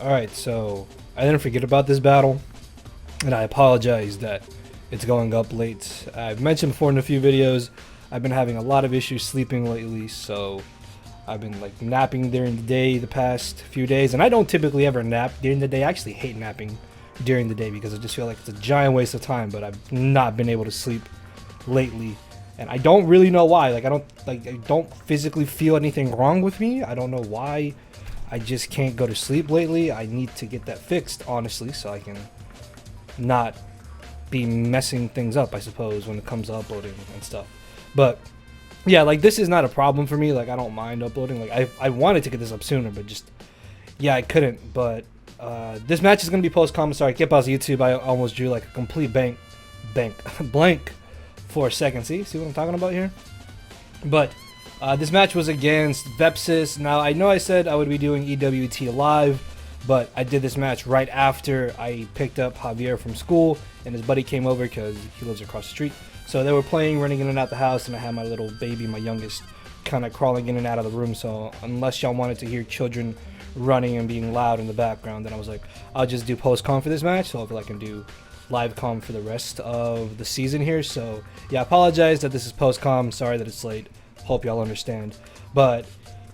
Alright, so I didn't forget about this battle, and I apologize that it's going up late. I've mentioned before in a few videos, I've been having a lot of issues sleeping lately, so I've been like napping during the day the past few days, and I don't typically ever nap during the day. I actually hate napping during the day because I just feel like it's a giant waste of time, but I've not been able to sleep lately. And I don't really know why. I don't physically feel anything wrong with me. I don't know why. I just can't go to sleep lately. I need to get that fixed, honestly, so I can not be messing things up, I suppose, when it comes to uploading and stuff. But yeah, like, this is not a problem for me. Like, I don't mind uploading. Like, I wanted to get this up sooner, but just, yeah, I couldn't. But this match is gonna be post-com. Sorry, I kept pausing YouTube. I almost drew like a complete blank for a second. See what I'm talking about here? But this match was against Vepsis. Now, I know I said I would be doing EWT live, but I did this match right after I picked up Javier from school, and his buddy came over because he lives across the street. So they were playing, running in and out the house, and I had my little baby, my youngest, kind of crawling in and out of the room. So unless y'all wanted to hear children running and being loud in the background, then I was like, I'll just do post-com for this match, so hopefully I can do live com for the rest of the season here. So yeah, I apologize that this is post-com. Sorry that it's late. Hope y'all understand. But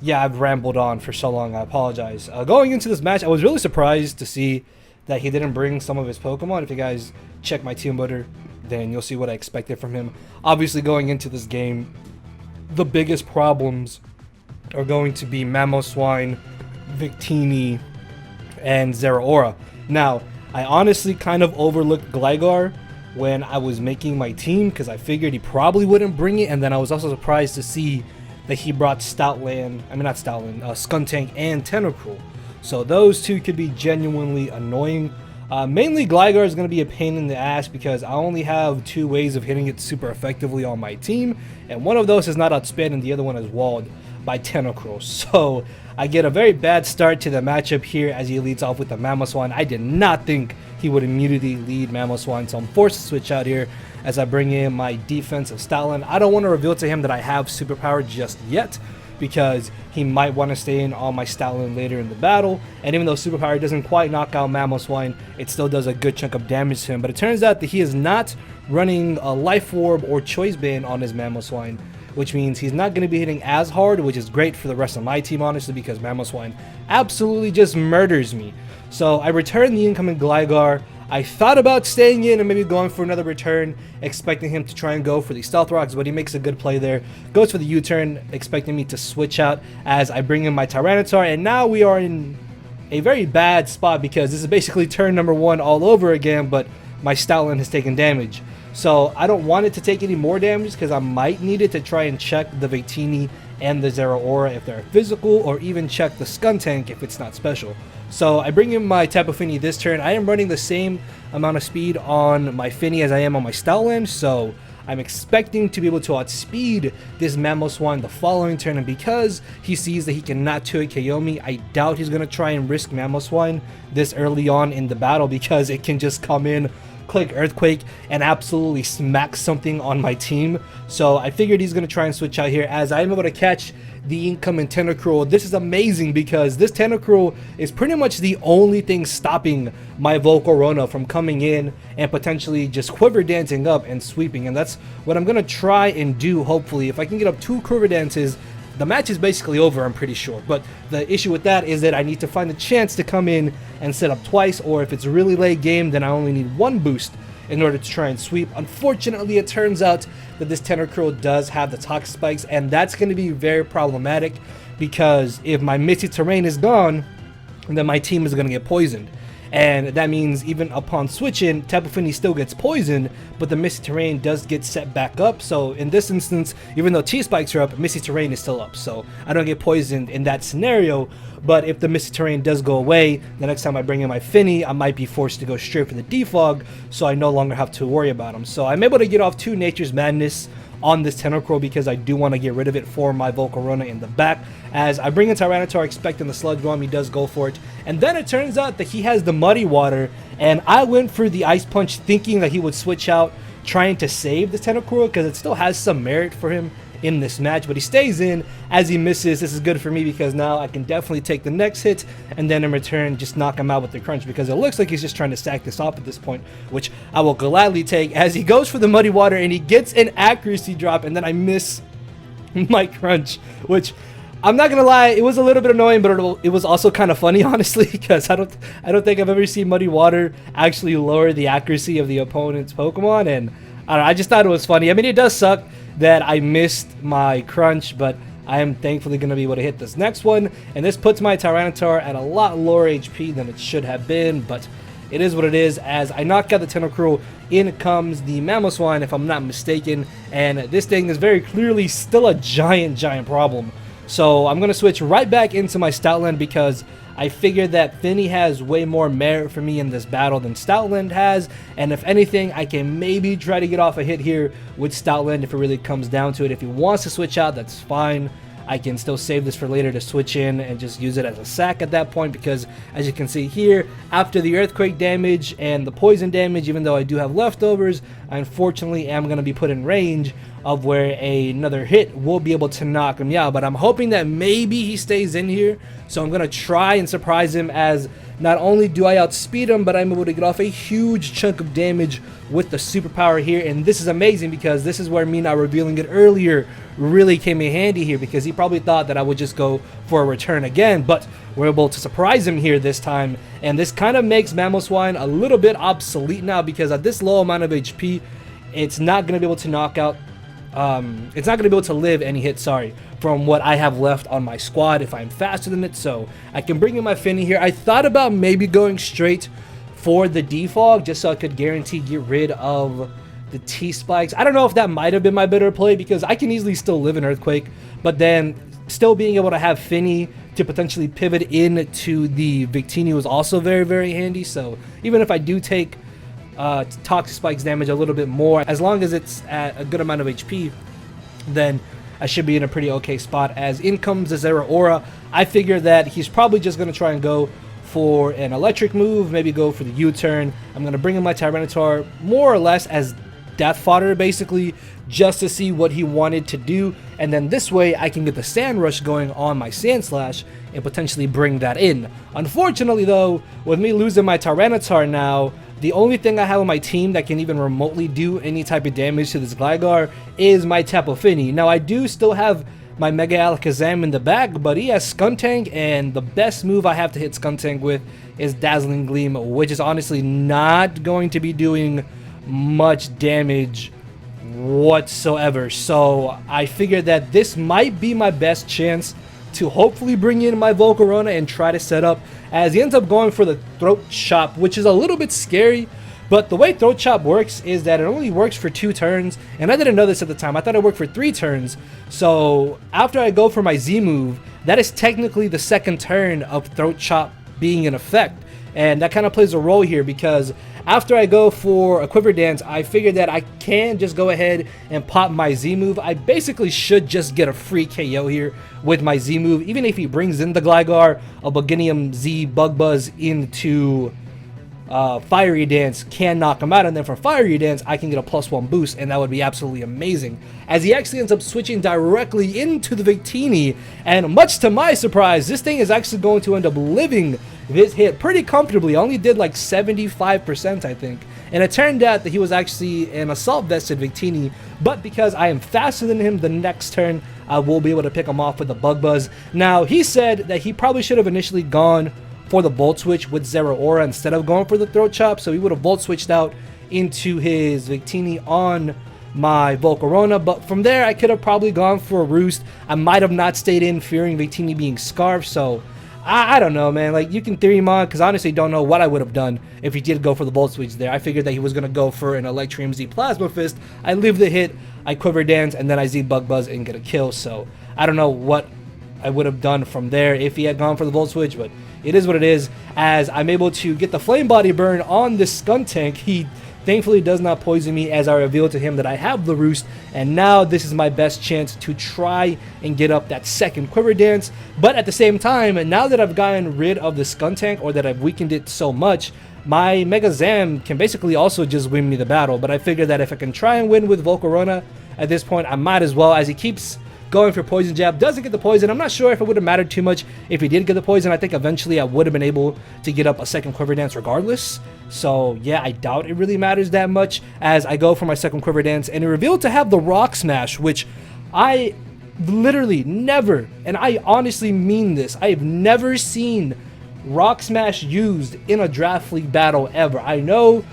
yeah, I've rambled on for so long. I apologize. Going into this match, I was really surprised to see that he didn't bring some of his Pokemon. If you guys check my team builder, then you'll see what I expected from him. Obviously, going into this game, the biggest problems are going to be Mamoswine, Victini, and Zeraora. Now, I honestly kind of overlooked Gligar when I was making my team because I figured he probably wouldn't bring it, and then I was also surprised to see that he brought Skuntank and Tentacruel. So those two could be genuinely annoying. Mainly Gligar is going to be a pain in the ass because I only have two ways of hitting it super effectively on my team, and one of those is not outsped and the other one is walled by Tentacruel. So I get a very bad start to the matchup here as he leads off with the Mamoswine. I did not think he would immediately lead Mamoswine, so I'm forced to switch out here as I bring in my defensive Stoutland. I don't want to reveal to him that I have superpower just yet because he might want to stay in on my Stoutland later in the battle, and even though superpower doesn't quite knock out Mamoswine, it still does a good chunk of damage to him. But it turns out that he is not running a Life Orb or Choice Band on his Mamoswine, which means he's not going to be hitting as hard, which is great for the rest of my team, honestly, because Mamoswine absolutely just murders me. So I returned the incoming Gligar. I thought about staying in and maybe going for another return, expecting him to try and go for the Stealth Rocks, but he makes a good play there. Goes for the U-turn, expecting me to switch out as I bring in my Tyranitar, and now we are in a very bad spot because this is basically turn number one all over again, but my Stoutland has taken damage. So I don't want it to take any more damage because I might need it to try and check the Victini and the Zeraora if they're physical, or even check the Skuntank if it's not special. So I bring in my Tapu Fini this turn. I am running the same amount of speed on my Fini as I am on my Stoutland, so I'm expecting to be able to outspeed this Mamoswine the following turn, and because he sees that he cannot 2-hit KO me, I doubt he's going to try and risk Mamoswine this early on in the battle because it can just come in, click Earthquake, and absolutely smack something on my team. So I figured he's going to try and switch out here as I am able to catch the incoming Tentacruel. This is amazing because this Tentacruel is pretty much the only thing stopping my Volcarona from coming in and potentially just Quiver Dancing up and sweeping, and that's what I'm going to try and do. Hopefully, if I can get up 2 Quiver Dances, the match is basically over, I'm pretty sure. But the issue with that is that I need to find a chance to come in and set up twice, or if it's a really late game, then I only need 1 boost in order to try and sweep. Unfortunately, it turns out that this Tentacruel does have the Toxic Spikes, and that's going to be very problematic because if my Misty Terrain is gone, then my team is going to get poisoned. And that means even upon switching, Tapu Fini still gets poisoned, but the Misty Terrain does get set back up. So in this instance, even though T-Spikes are up, Misty Terrain is still up. So I don't get poisoned in that scenario. But if the Misty Terrain does go away, the next time I bring in my Fini, I might be forced to go straight for the Defog, so I no longer have to worry about him. So I'm able to get off 2 Nature's Madness on this Tentacruel because I do want to get rid of it for my Volcarona in the back. As I bring in Tyranitar expecting the Sludge Bomb, he does go for it. And then it turns out that he has the Muddy Water, and I went for the Ice Punch thinking that he would switch out, trying to save the Tentacruel because it still has some merit for him in this match, but he stays in. As he misses, this is good for me because now I can definitely take the next hit and then in return just knock him out with the crunch, because it looks like he's just trying to stack this off at this point, which I will gladly take, as he goes for the Muddy Water and he gets an accuracy drop, and then I miss my crunch, which I'm not gonna lie, it was a little bit annoying, but it was also kind of funny, honestly, because I don't think I've ever seen Muddy Water actually lower the accuracy of the opponent's Pokemon, and I don't know, I just thought it was funny. I mean, it does suck that I missed my crunch, but I am thankfully going to be able to hit this next one, and this puts my Tyranitar at a lot lower HP than it should have been, but it is what it is. As I knock out the Tentacruel, in comes the Mamoswine, if I'm not mistaken, and this thing is very clearly still a giant problem. So I'm going to switch right back into my Stoutland, because I figured that Finny has way more merit for me in this battle than Stoutland has, and if anything, I can maybe try to get off a hit here with Stoutland if it really comes down to it. If he wants to switch out, that's fine. I can still save this for later to switch in and just use it as a sack at that point, because as you can see here, after the earthquake damage and the poison damage, even though I do have leftovers, I unfortunately am going to be put in range of where another hit will be able to knock him out. But I'm hoping that maybe he stays in here, so I'm going to try and surprise him, as not only do I outspeed him, but I'm able to get off a huge chunk of damage with the superpower here. And this is amazing, because this is where me not revealing it earlier really came in handy here, because he probably thought that I would just go for a return again, but we're able to surprise him here this time. And this kind of makes Mamoswine a little bit obsolete now, because at this low amount of HP, it's not going to be able to knock out it's not going to be able to live any hit, from what I have left on my squad if I'm faster than it. So I can bring in my Finny here. I thought about maybe going straight for the Defog, just so I could guarantee get rid of the T-Spikes. I don't know if that might have been my better play, because I can easily still live in Earthquake, but then still being able to have Finny to potentially pivot into the Victini was also very handy. So even if I do take Toxic Spikes damage a little bit more, as long as it's at a good amount of HP, then I should be in a pretty okay spot. As in comes the Zeraora, I figure that he's probably just going to try and go for an electric move, maybe go for the U-turn. I'm going to bring in my Tyranitar more or less as death fodder, basically, just to see what he wanted to do, and then this way I can get the Sand Rush going on my Sand Slash and potentially bring that in. Unfortunately though, with me losing my Tyranitar now, the only thing I have on my team that can even remotely do any type of damage to this Gligar is my Tapu Fini. Now I do still have my Mega Alakazam in the bag, but he has Skuntank, and the best move I have to hit Skuntank with is Dazzling Gleam, which is honestly not going to be doing much damage whatsoever. So I figured that this might be my best chance to hopefully bring in my Volcarona and try to set up, as he ends up going for the Throat Chop, which is a little bit scary. But the way Throat Chop works is that it only works for 2 turns, and I didn't know this at the time. I thought it worked for 3 turns. So after I go for my Z move, that is technically the second turn of Throat Chop being in effect. And that kind of plays a role here, because after I go for a Quiver Dance, I figured that I can just go ahead and pop my Z move. I basically should just get a free KO here with my Z move, even if he brings in the Gligar, a Buginium Z Bug Buzz into Fiery Dance can knock him out, and then for Fiery Dance I can get a +1 boost, and that would be absolutely amazing, as he actually ends up switching directly into the Victini. And much to my surprise, this thing is actually going to end up living this hit pretty comfortably. I only did like 75%, I think, and it turned out that he was actually an Assault Vested Victini, but because I am faster than him, the next turn I will be able to pick him off with a Bug Buzz. Now he said that he probably should have initially gone for the Volt Switch with Zeraora instead of going for the Throat Chop, so he would have Volt Switched out into his Victini on my Volcarona, but from there I could have probably gone for a Roost. I might have not stayed in, fearing Victini being Scarfed, so I don't know, man. Like, you can theory him on, because I honestly don't know what I would have done if he did go for the Volt Switch there. I figured that he was going to go for an Electrium Z Plasma Fist. I live the hit, I Quiver Dance, and then I Z Bug Buzz and get a kill, so I don't know what I would have done from there if he had gone for the Volt Switch, but it is what it is, as I'm able to get the Flame Body Burn on this Skuntank. He thankfully does not poison me, as I reveal to him that I have the Roost, and now this is my best chance to try and get up that second Quiver Dance. But at the same time, now that I've gotten rid of the Skuntank, or that I've weakened it so much, my Mega Zam can basically also just win me the battle. But I figure that if I can try and win with Volcarona, at this point. I might as well, as he keeps going for poison jab, doesn't get the poison. I'm not sure if it would have mattered too much if he did get the poison. I think eventually I would have been able to get up a second Quiver Dance regardless. So yeah, I doubt it really matters that much as I go for my second Quiver Dance, and it revealed to have the Rock Smash, which I literally never, and I honestly mean this, I have never seen Rock Smash used in a Draft League battle ever. I know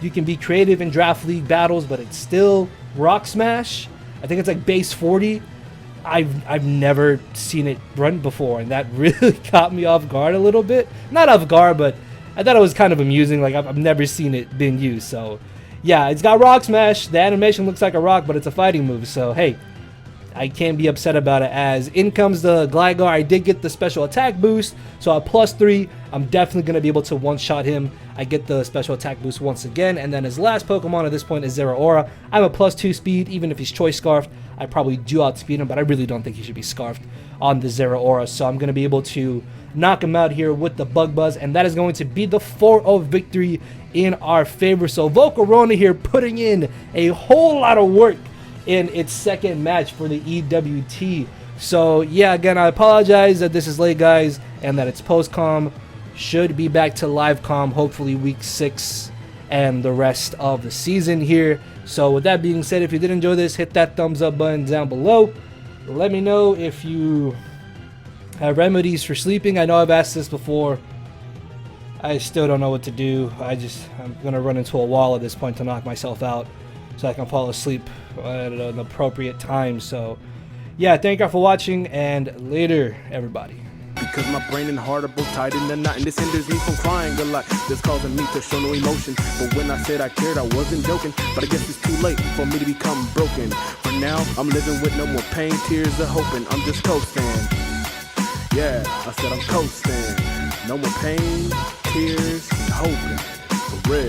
you can be creative in Draft League battles, but it's still Rock Smash. I think it's like base 40. I've never seen it run before, and that really caught me off guard a little bit. Not off guard, but I thought it was kind of amusing. Like, I've never seen it being used. So yeah, it's got Rock Smash. The animation looks like a rock, but it's a fighting move. So hey, I can't be upset about it. As in comes the Gligar. I did get the special attack boost, so at +3, I'm definitely going to be able to one-shot him. I get the special attack boost once again, and then his last Pokemon at this point is Zeraora. I'm a +2 speed. Even if he's Choice Scarfed, I probably do outspeed him, but I really don't think he should be Scarfed on the Zeraora, so I'm going to be able to knock him out here with the Bug Buzz, and that is going to be the 4-0 victory in our favor. So Volcarona here putting in a whole lot of work in its second match for the EWT. So yeah, again, I apologize that this is late, guys, and that it's post-com. Should be back to live com hopefully week 6 and the rest of the season here. So with that being said, if you did enjoy this, hit that thumbs up button down below. Let me know if you have remedies for sleeping. I know I've asked this before. I still don't know what to do. I'm gonna run into a wall at this point to knock myself out so I can fall asleep at an appropriate time. So yeah, thank you all for watching, and later, everybody. Because my brain and heart are both tied in the knot, and this hinders me from crying a lot. This causing me to show no emotion. But when I said I cared, I wasn't joking. But I guess it's too late for me to become broken. For now, I'm living with no more pain, tears, or hoping. I'm just coasting. Yeah, I said I'm coasting. No more pain, tears, and hoping. For real.